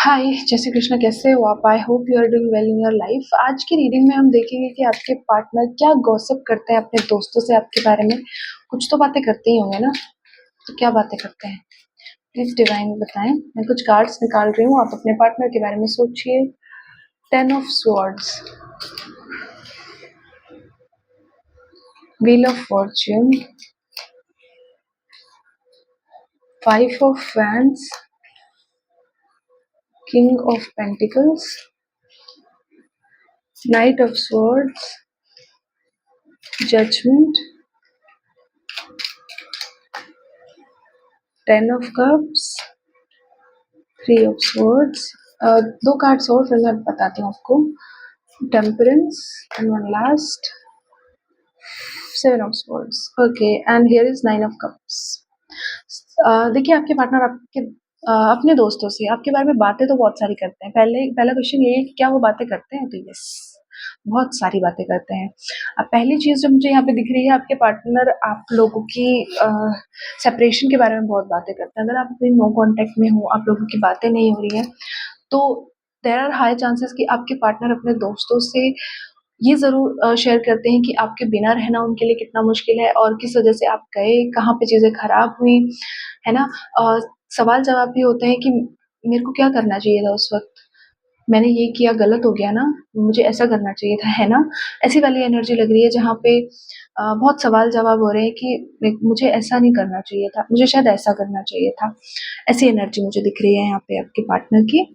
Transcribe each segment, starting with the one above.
हाय, जय श्री कृष्ण। कैसे हो आप? I hope you are doing well in your life. आज की रीडिंग में हम देखेंगे कि आपके पार्टनर क्या गॉसिप करते हैं अपने दोस्तों से आपके बारे में। कुछ तो बातें करते ही होंगे ना, तो क्या बातें करते हैं? प्लीज डिवाइन बताएं। मैं कुछ कार्ड्स निकाल रही हूँ, आप अपने पार्टनर के बारे में सोचिए। 10 of swords, wheel of fortune, 5 of फैंस, king of pentacles, knight of swords, judgement, 10 of cups, 3 of swords. दो कार्ड्स और फिर मैं बताती हूँ आपको। Temperance and one last, 7 of swords. Okay, and here is 9 of cups. देखिए, आपके पार्टनर अपने दोस्तों से आपके बारे में बातें तो बहुत सारी करते हैं। पहला क्वेश्चन ये है कि क्या वो बातें करते हैं? तो यस, बहुत सारी बातें करते हैं। अब पहली चीज जो मुझे यहाँ पे दिख रही है, आपके पार्टनर आप लोगों की सेपरेशन के बारे में बहुत बातें करते हैं। अगर आप अपने नो कांटेक्ट में हो, आप लोगों की बातें नहीं हो रही हैं, तो देयर आर हाई चांसेस कि आपके पार्टनर अपने दोस्तों से ये ज़रूर शेयर करते हैं कि आपके बिना रहना उनके लिए कितना मुश्किल है और किस वजह से आप गए, कहाँ पे चीज़ें खराब हुई, है ना? सवाल जवाब भी होते हैं कि मेरे को क्या करना चाहिए था उस वक़्त? मैंने ये किया, गलत हो गया ना? मुझे ऐसा करना चाहिए था, है ना? ऐसी वाली एनर्जी लग रही है जहाँ पे बहुत सवाल जवाब हो रहे हैं कि मुझे ऐसा नहीं करना चाहिए था, मुझे शायद ऐसा करना चाहिए था। ऐसी एनर्जी मुझे दिख रही है यहाँ पे आपके पार्टनर की।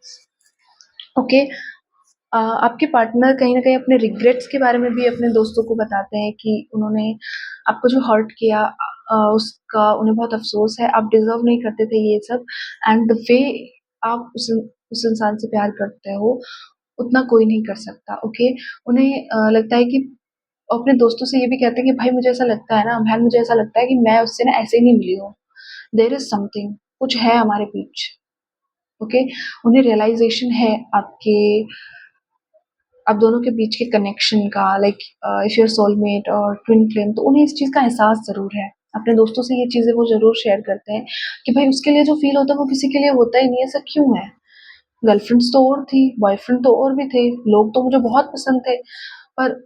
ओके। आपके पार्टनर कहीं न कहीं अपने रिग्रेट्स के बारे में भी अपने दोस्तों को बताते हैं कि उन्होंने आपको जो हर्ट किया, उसका उन्हें बहुत अफ़सोस है, आप डिज़र्व नहीं करते थे ये सब, एंड द वे आप उस इंसान से प्यार करते हो, उतना कोई नहीं कर सकता, ओके? उन्हें लगता है कि अपने दोस्तों से ये भी कहते हैं कि भाई मुझे ऐसा लगता है ना, बहन मुझे ऐसा लगता है कि मैं उससे ना ऐसे ही नहीं मिली हूँ। देयर इज़ समथिंग, कुछ है हमारे बीच, ओके? उन्हें रियलाइज़ेशन है आपके आप दोनों के बीच के कनेक्शन का, लाइक इफ यूर सोलमेट और ट्विन फ्लेम, तो उन्हें इस चीज़ का एहसास ज़रूर है। अपने दोस्तों से ये चीज़ें वो ज़रूर शेयर करते हैं कि भाई उसके लिए जो फ़ील होता है वो किसी के लिए होता ही नहीं है, ऐसा क्यों है? गर्लफ्रेंड्स तो और थी, बॉयफ्रेंड तो और भी थे, लोग तो मुझे बहुत पसंद थे, पर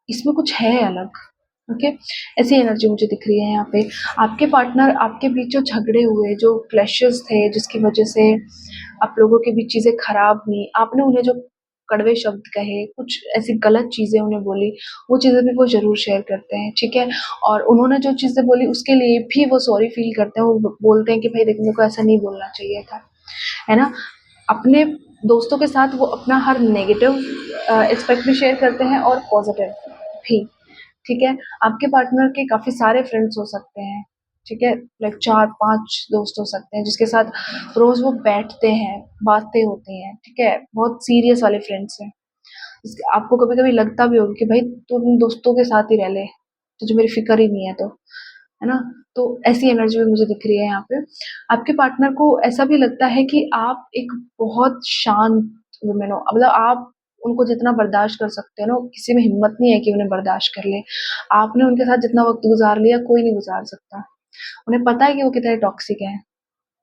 इसमें कुछ है अलग, ओके? ऐसी एनर्जी मुझे दिख रही है यहाँ पे। आपके पार्टनर आपके बीच जो झगड़े हुए, जो क्लैशेज़ थे जिसकी वज़ह से आप लोगों के बीच चीज़ें खराब हुई, आपने उन्हें जो कड़वे शब्द कहे, कुछ ऐसी गलत चीज़ें उन्हें बोली, वो चीज़ें भी वो ज़रूर शेयर करते हैं, ठीक है? और उन्होंने जो चीज़ें बोली उसके लिए भी वो सॉरी फ़ील करते हैं, वो बोलते हैं कि भाई देख मेरे को ऐसा नहीं बोलना चाहिए था, है ना? अपने दोस्तों के साथ वो अपना हर नेगेटिव एस्पेक्ट भी शेयर करते हैं और पॉज़िटिव भी, ठीक है? आपके पार्टनर के काफ़ी सारे फ्रेंड्स हो सकते हैं, ठीक है? लाइक 4-5 दोस्त हो सकते हैं जिसके साथ रोज़ वो बैठते हैं, बातें होती हैं, ठीक है? बहुत सीरियस वाले फ्रेंड्स हैं। आपको कभी-कभी लगता भी होगा कि भाई तू अपने दोस्तों के साथ ही रह ले, तुझे मेरी फ़िक्र ही नहीं है तो, है ना? तो ऐसी एनर्जी भी मुझे दिख रही है यहाँ पे। आपके पार्टनर को ऐसा भी लगता है कि आप एक बहुत शांत वुमन हो, मतलब आप उनको जितना बर्दाश्त कर सकते हो ना, किसी में हिम्मत नहीं है कि उन्हें बर्दाश्त कर ले। आपने उनके साथ जितना वक़्त गुज़ार लिया, कोई नहीं गुज़ार सकता। उन्हें पता है कि वो कितने टॉक्सिक हैं,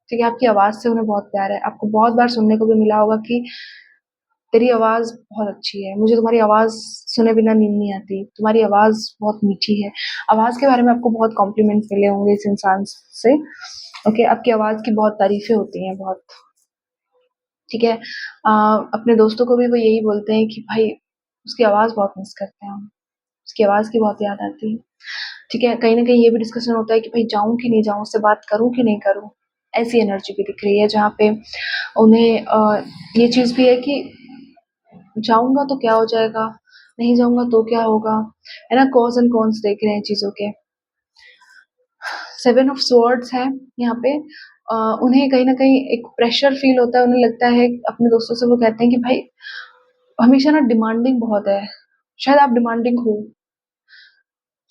ठीक है? आपकी आवाज़ से उन्हें बहुत प्यार है। आपको बहुत बार सुनने को भी मिला होगा कि तेरी आवाज़ बहुत अच्छी है, मुझे तुम्हारी आवाज़ सुने बिना नींद नहीं आती, तुम्हारी आवाज़ बहुत मीठी है। आवाज़ के बारे में आपको बहुत कॉम्प्लीमेंट्स मिले होंगे इस इंसान से, ओके? आपकी आवाज़ की बहुत तारीफ़ें होती हैं, बहुत, ठीक है? अपने दोस्तों को भी वो यही बोलते हैं कि भाई उसकी आवाज़ बहुत मिस करते हैं हम, उसकी आवाज़ की बहुत याद आती है, ठीक है? कहीं न कहीं ये भी डिस्कशन होता है कि भाई जाऊँ कि नहीं जाऊँ, उससे बात करूँ कि नहीं करूँ? ऐसी एनर्जी भी दिख रही है जहाँ पे उन्हें ये चीज़ भी है कि जाऊँगा तो क्या हो जाएगा? नहीं जाऊँगा तो क्या होगा? है ना? कॉज़ एंड कॉन्स देख रहे हैं चीज़ों के। 7 ऑफ स्वॉर्ड्स है यहाँ पे। उन्हें कहीं न कहीं एक प्रेशर फ़ील होता है, उन्हें लगता है अपने दोस्तों से वो कहते हैं कि भाई हमेशा ना डिमांडिंग बहुत है। शायद आप डिमांडिंग हो।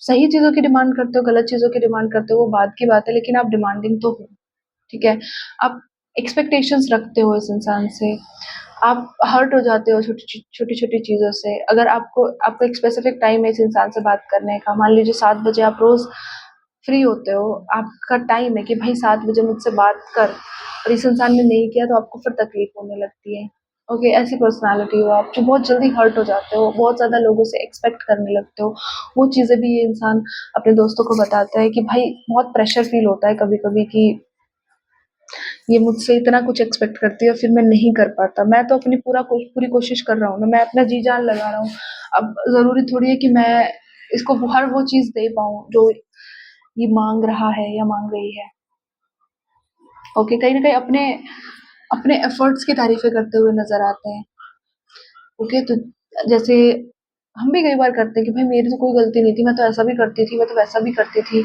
सही चीज़ों की डिमांड करते हो, गलत चीज़ों की डिमांड करते हो, वो बात की बात है, लेकिन आप डिमांडिंग तो हो, ठीक है? आप एक्सपेक्टेशंस रखते हो इस इंसान से। आप हर्ट हो जाते हो छोटी-छोटी चीज़ों से। अगर आपको एक स्पेसिफिक टाइम है इस इंसान से बात करने का, मान लीजिए 7 बजे आप रोज़ फ्री होते हो, आपका टाइम है कि भाई 7 बजे मुझसे बात कर। और इस इंसान ने नहीं किया तो आपको फिर तकलीफ होने लगती है। ओके, ऐसी पर्सनैलिटी हो आप जो बहुत जल्दी हर्ट हो जाते हो, बहुत ज़्यादा लोगों से एक्सपेक्ट करने लगते हो। वो चीज़ें भी ये इंसान अपने दोस्तों को बताता है कि भाई बहुत प्रेशर फ़ील होता है कभी-कभी कि ये मुझसे इतना कुछ एक्सपेक्ट करती है और फिर मैं नहीं कर पाता। मैं तो अपनी पूरी कोशिश कर रहा हूँ ना, मैं अपना जी-जान लगा रहा हूँ। अब ज़रूरी थोड़ी है कि मैं इसको हर वो चीज़ दे पाऊँ जो ये माँग रहा है या माँग रही है। ओके, कहीं न कहीं अपने अपने एफर्ट्स की तारीफ़ें करते हुए नज़र आते हैं। ओके, तो जैसे हम भी कई बार करते हैं कि भाई मेरी तो कोई गलती नहीं थी, मैं तो ऐसा भी करती थी, मैं तो वैसा भी करती थी,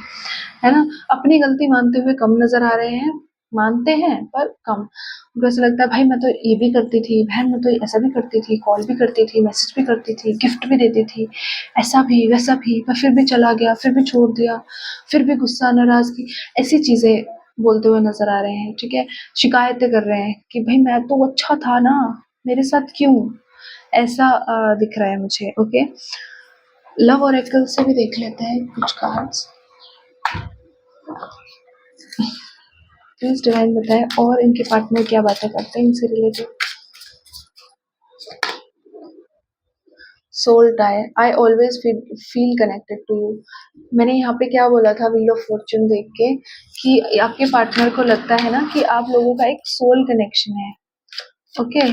है ना? अपनी गलती मानते हुए कम नज़र आ रहे हैं, मानते हैं पर कम। उनको ऐसा लगता है भाई मैं तो ये भी करती थी, बहन मैं तो ऐसा भी करती थी, कॉल भी करती थी, मैसेज भी करती थी, गिफ्ट भी देती थी, ऐसा भी, वैसा भी, पर फिर भी चला गया, फिर भी छोड़ दिया, फिर भी गुस्सा, नाराज़गी, ऐसी चीज़ें बोलते हुए नज़र आ रहे हैं, ठीक है? शिकायतें कर रहे हैं कि भाई मैं तो अच्छा था ना, मेरे साथ क्यों? ऐसा दिख रहा है मुझे। ओके, लव ओरेकल से भी देख लेते हैं कुछ कार्ड्स। प्लीज डिवाइन बताएं और इनके पार्टनर क्या बातें करते हैं इनसे related. Soul tie, I always feel connected to you. मैंने यहाँ पे क्या बोला था व्हील ऑफ फॉर्च्यून देख के कि आपके पार्टनर को लगता है ना कि आप लोगों का एक सोल कनेक्शन है। ओके,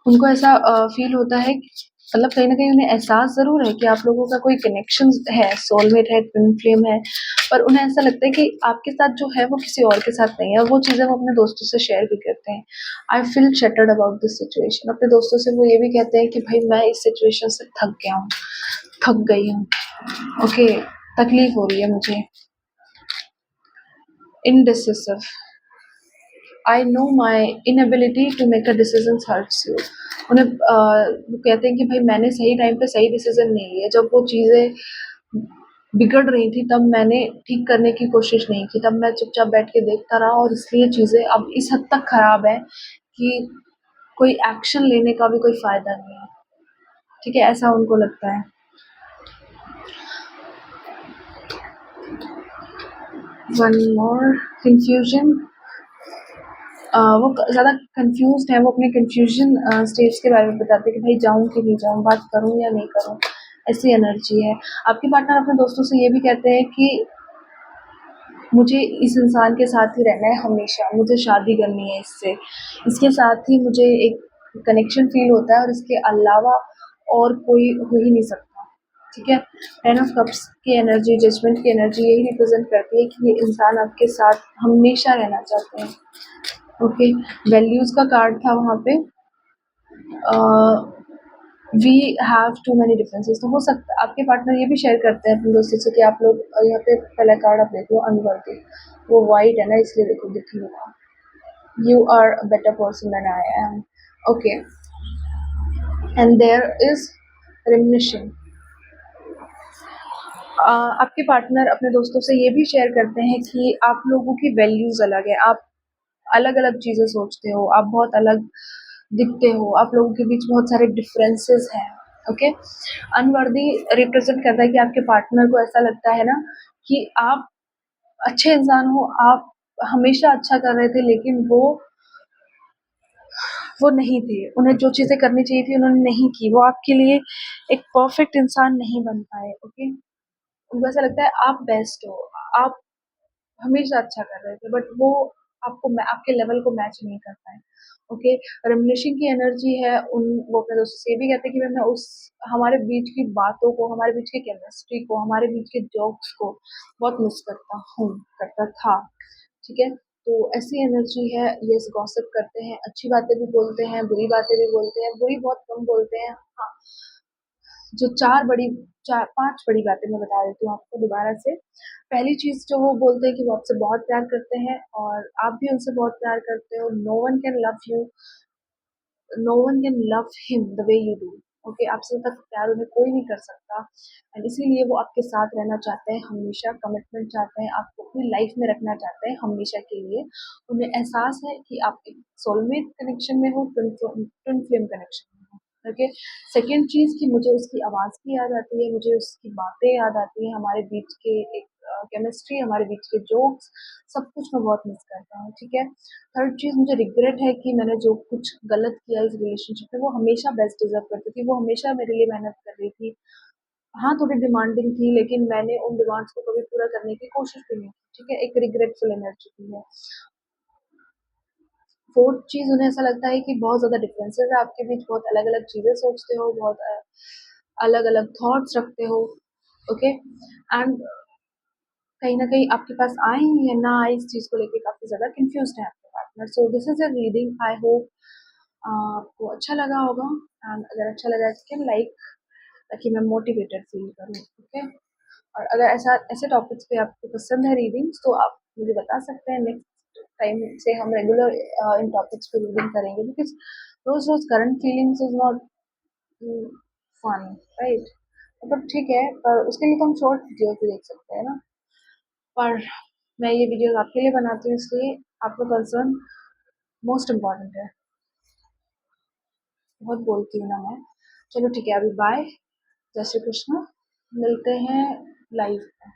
उनको ऐसा फील होता है मतलब कहीं न कहीं उन्हें एहसास ज़रूर है कि आप लोगों का कोई कनेक्शन है, सोलमेट है, ट्विन फ्लेम है, पर उन्हें ऐसा लगता है कि आपके साथ जो है वो किसी और के साथ नहीं है और वो चीज़ें वो अपने दोस्तों से शेयर भी करते हैं। I feel shattered about this situation. अपने दोस्तों से वो ये भी कहते हैं कि भाई मैं इस सिचुएशन से थक गया हूँ, थक गई हूँ। ओके, तकलीफ हो रही है मुझे। Indecisive, I know my inability to make a decision hurts you. उन्हें वो कहते हैं कि भाई मैंने सही टाइम पे सही डिसीजन नहीं लिया, जब वो चीज़ें बिगड़ रही थी तब मैंने ठीक करने की कोशिश नहीं की, तब मैं चुपचाप बैठ के देखता रहा और इसलिए चीज़ें अब इस हद तक ख़राब है कि कोई एक्शन लेने का भी कोई फ़ायदा नहीं है। ठीक है, ऐसा उनको लगता है। One more, confusion. वो ज़्यादा कन्फ्यूज़्ड है, वो अपने कन्फ्यूजन स्टेज के बारे में बताते हैं कि भाई जाऊँ कि नहीं जाऊँ, बात करूँ या नहीं करूँ, ऐसी एनर्जी है। आपके पार्टनर अपने दोस्तों से ये भी कहते हैं कि मुझे इस इंसान के साथ ही रहना है हमेशा, मुझे शादी करनी है इससे, इसके साथ ही मुझे एक कनेक्शन फ़ील होता है और इसके अलावा और कोई हो ही नहीं सकता। ठीक है, टेन ऑफ कप्स की एनर्जी, जजमेंट की एनर्जी यही रिप्रेजेंट करती है कि ये इंसान आपके साथ हमेशा रहना चाहते हैं। ओके, वैल्यूज़ का कार्ड था वहाँ पे। We have too many differences. तो हो सकता है आपके पार्टनर ये भी शेयर करते हैं अपने दोस्तों से कि आप लोग यहाँ पे पहला कार्ड आप देख लो, अनवर्दी, वो वाइट है ना इसलिए देखो दिख नहीं रहा। You are a better person than I am. Okay, and there is remission. आपके पार्टनर अपने दोस्तों से ये भी शेयर करते हैं कि आप लोगों की वैल्यूज़ अलग है, आप अलग-अलग चीज़ें सोचते हो, आप बहुत अलग दिखते हो, आप लोगों के बीच बहुत सारे डिफरेंसेस हैं। ओके, अनवर्दी रिप्रेजेंट करता है कि आपके पार्टनर को ऐसा लगता है ना कि आप अच्छे इंसान हो, आप हमेशा अच्छा कर रहे थे लेकिन वो नहीं थे, उन्हें जो चीज़ें करनी चाहिए थी उन्होंने नहीं की, वो आपके लिए एक परफेक्ट इंसान नहीं बन पाए। ओके, उनको ऐसा लगता है आप बेस्ट हो, आप हमेशा अच्छा कर रहे थे बट वो आपके लेवल को मैच नहीं कर पाए। ओके, रेमिनिशन की एनर्जी है उन, वो अपने दोस्तों से ये भी कहते हैं कि मैं उस हमारे बीच की बातों को, हमारे बीच की केमिस्ट्री को, हमारे बीच के जोक्स को बहुत मिस करता हूँ, करता था। ठीक है, तो ऐसी एनर्जी है। यस, गॉसिप करते हैं, अच्छी बातें भी बोलते हैं, बुरी बातें भी बोलते हैं, बुरी बहुत कम बोलते हैं। हाँ, जो 5 बड़ी बातें मैं बता देती हूँ आपको दोबारा से। पहली चीज़ जो वो बोलते हैं कि वो आपसे बहुत प्यार करते हैं और आप भी उनसे बहुत प्यार करते हो। No one can love you, no one can love him the way you do. Okay, आपसे ज़्यादा प्यार उन्हें कोई नहीं कर सकता एंड इसीलिए वो आपके साथ रहना चाहते हैं हमेशा, कमिटमेंट चाहते हैं, आपको अपनी लाइफ में रखना चाहते हैं हमेशा के लिए। उन्हें एहसास है कि आप एक सोलमेट कनेक्शन में हो, ट्विन फ्लेम कनेक्शन में हो। ओके, सेकंड चीज़ कि मुझे उसकी आवाज़ भी याद आती है, मुझे उसकी बातें याद आती हैं, हमारे बीच के एक केमिस्ट्री, हमारे बीच के जोक्स, सब कुछ मैं बहुत मिस करता हूँ, ठीक है। थर्ड चीज़, मुझे रिग्रेट है कि मैंने जो कुछ गलत किया इस रिलेशनशिप में। वो हमेशा बेस्ट डिजर्व करती थी, वो हमेशा मेरे लिए मेहनत कर रही थी। हाँ, थोड़ी डिमांडिंग थी, लेकिन मैंने उन डिमांड्स को कभी पूरा करने की कोशिश भी नहीं की, ठीक है। एक रिग्रेटफुल एनर्जी भी है। फोर्थ चीज़, उन्हें ऐसा लगता है कि बहुत ज़्यादा डिफरेंसेस है आपके बीच, बहुत अलग-अलग चीज़ें सोचते हो, बहुत अलग-अलग थॉट्स रखते हो, ओके। एंड कहीं न कहीं आपके पास आए या ना आए, इस चीज़ को लेके काफ़ी ज़्यादा कन्फ्यूज़्ड है आपके partner. So this is a reading, I hope आपको अच्छा लगा होगा। एंड अगर अच्छा लगा तो कैन लाइक, ताकि मैं मोटिवेटेड फील करूँ, ओके। और अगर ऐसा ऐसे टॉपिक्स पे आपको पसंद है रीडिंग्स, तो आप मुझे बता सकते हैं। नेक्स्ट टाइम से हम रेगुलर इन टॉपिक्स पे रीडिंग करेंगे, बिकॉज़ रोज़-रोज़ current feelings is not fun, right? मतलब ठीक है, पर उसके लिए तो हम शॉर्ट वीडियोज़ भी देख सकते हैं ना। पर मैं ये वीडियोज़ आपके लिए बनाती हूँ, इसलिए आपका कंसर्न मोस्ट इम्पोर्टेंट है। बहुत बोलती हूँ ना मैं। चलो ठीक है, अभी बाय, जय श्री कृष्ण, मिलते हैं लाइव में।